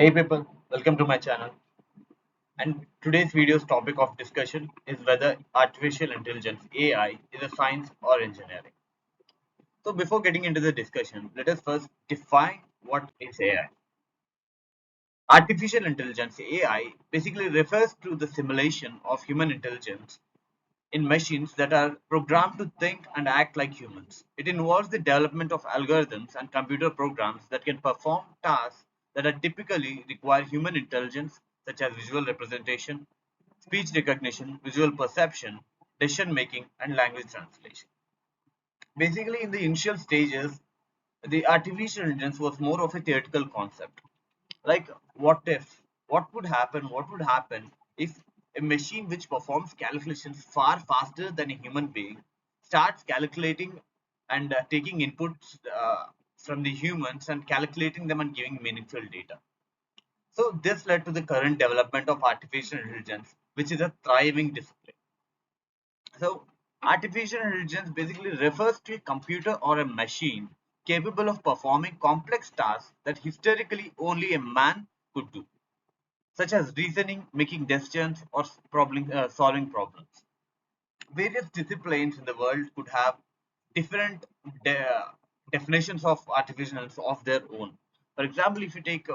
Hey people, welcome to my channel. And today's video's topic of discussion is whether artificial intelligence AI is a science or engineering. So before getting into the discussion, let us first define what is AI. Artificial intelligence AI basically refers to the simulation of human intelligence in machines that are programmed to think and act like humans. It involves the development of algorithms and computer programs that can perform tasks that are typically require human intelligence, such as visual representation, speech recognition, visual perception, decision making, and language translation. Basically, in the initial stages, the artificial intelligence was more of a theoretical concept. Like, what if? What would happen if a machine which performs calculations far faster than a human being starts calculating and taking inputs from the humans and calculating them and giving meaningful data? So, this led to the current development of artificial intelligence, which is a thriving discipline. So, artificial intelligence basically refers to a computer or a machine capable of performing complex tasks that historically only a man could do, such as reasoning, making decisions, or solving problems. Various disciplines in the world could have different de- definitions of artificial intelligence of their own. For example, if you take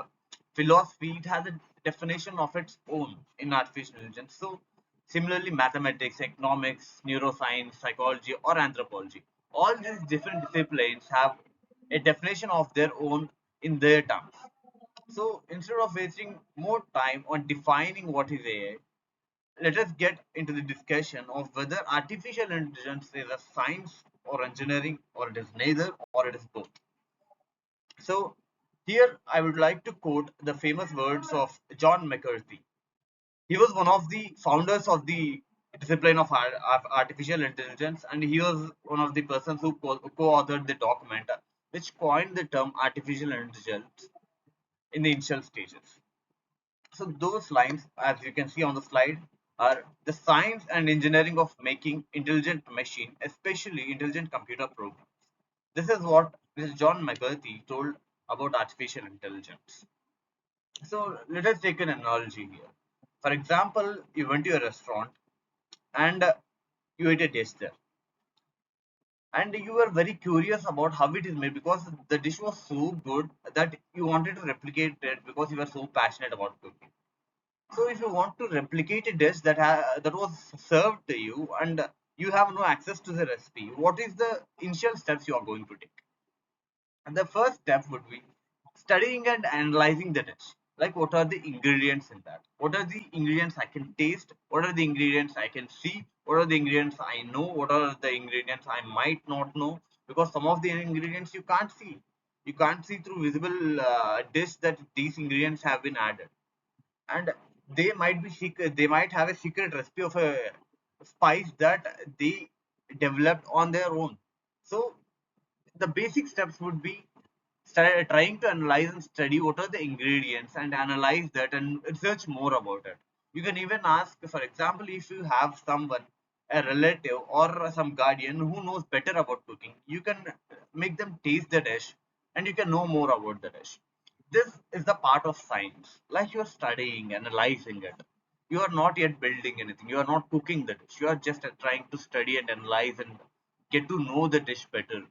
philosophy, it has a definition of its own in artificial intelligence. So, similarly, mathematics, economics, neuroscience, psychology, or anthropology, all these different disciplines have a definition of their own in their terms. So, instead of wasting more time on defining what is AI, let us get into the discussion of whether artificial intelligence is a science or engineering, or it is neither, or it is both. So, here I would like to quote the famous words of John McCarthy. He was one of the founders of the discipline of artificial intelligence, and he was one of the persons who co-authored the document which coined the term artificial intelligence in the initial stages. So those lines, as you can see on the slide, are the science and engineering of making intelligent machine, especially intelligent computer programs. This is what Mr. John McCarthy told about artificial intelligence. So let us take an analogy here. For example, you went to a restaurant and you ate a dish there, and you were very curious about how it is made because the dish was so good that you wanted to replicate it because you were so passionate about cooking. So if you want to replicate a dish that was served to you and you have no access to the recipe, what is the initial steps you are going to take? And the first step would be studying and analyzing the dish. Like, what are the ingredients in that? What are the ingredients I can taste? What are the ingredients I can see? What are the ingredients I know? What are the ingredients I might not know? Because some of the ingredients you can't see. You can't see through visible dish that these ingredients have been added, and they might be secret, they might have a secret recipe of a spice that they developed on their own. So the basic steps would be trying to analyze and study what are the ingredients and analyze that and research more about it. You can even ask, for example, if you have someone, a relative or some guardian who knows better about cooking, you can make them taste the dish and you can know more about the dish. This is the part of science, like you are studying, analyzing it. You are not yet building anything, you are not cooking the dish, you are just trying to study and analyze and get to know the dish better.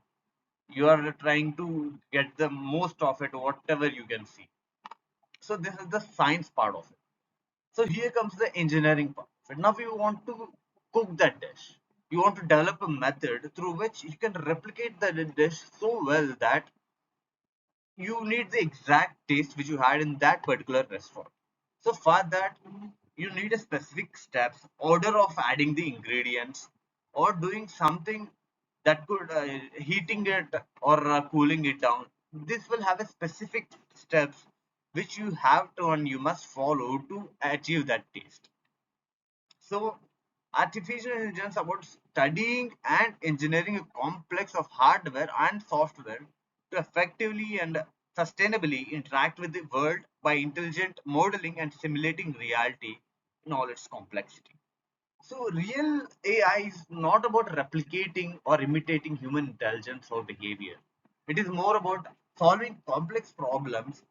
You are trying to get the most of it, whatever you can see. So this is the science part of it. So here comes the engineering part of it. Now you want to cook that dish, you want to develop a method through which you can replicate the dish so well that you need the exact taste which you had in that particular restaurant. So for that, you need a specific steps, order of adding the ingredients, or doing something that could heating it or cooling it down. This will have a specific steps which you have to and you must follow to achieve that taste. So artificial intelligence about studying and engineering a complex of hardware and software to effectively and sustainably interact with the world by intelligent modeling and simulating reality in all its complexity. So real AI is not about replicating or imitating human intelligence or behavior. It is more about solving complex problems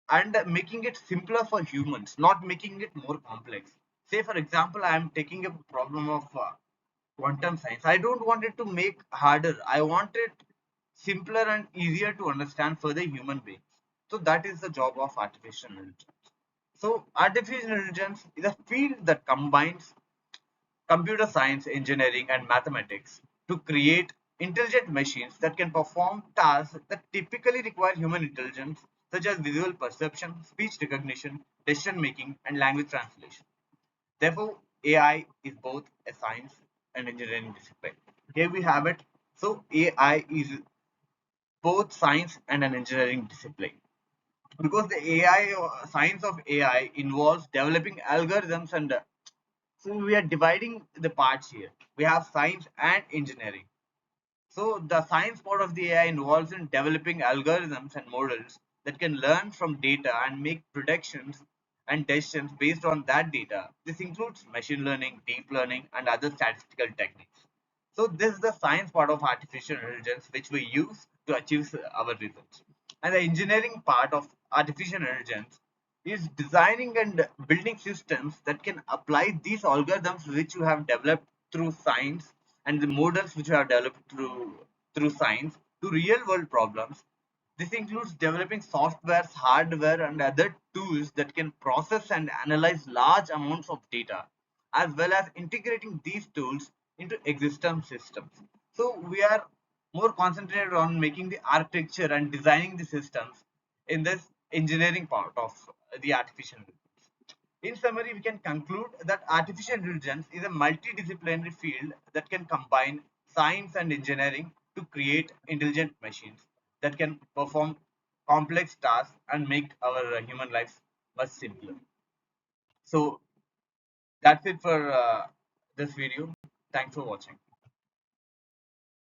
and making it simpler for humans, not making it more complex. Say, for example, I am taking a problem of quantum science. I don't want it to make harder. I want it simpler and easier to understand for the human beings. So that is the job of artificial intelligence. So artificial intelligence is a field that combines computer science, engineering, and mathematics to create intelligent machines that can perform tasks that typically require human intelligence, such as visual perception, speech recognition, decision making, and language translation. Therefore, AI is both a science and engineering discipline. Here we have it. So, AI is both science and an engineering discipline because the AI science of AI involves developing algorithms and so we are dividing the parts here. We have science and engineering. So the science part of the AI involves in developing algorithms and models that can learn from data and make predictions and decisions based on that data. This includes machine learning, deep learning, and other statistical techniques. So this is the science part of artificial intelligence which we use to achieve our results. And the engineering part of artificial intelligence is designing and building systems that can apply these algorithms which you have developed through science and the models which you have developed through science to real world problems. This includes developing softwares, hardware, and other tools that can process and analyze large amounts of data, as well as integrating these tools into existing systems. So we are more concentrated on making the architecture and designing the systems in this engineering part of the artificial intelligence. In summary, we can conclude that artificial intelligence is a multidisciplinary field that can combine science and engineering to create intelligent machines that can perform complex tasks and make our human lives much simpler. So that's it for this video. Thanks for watching.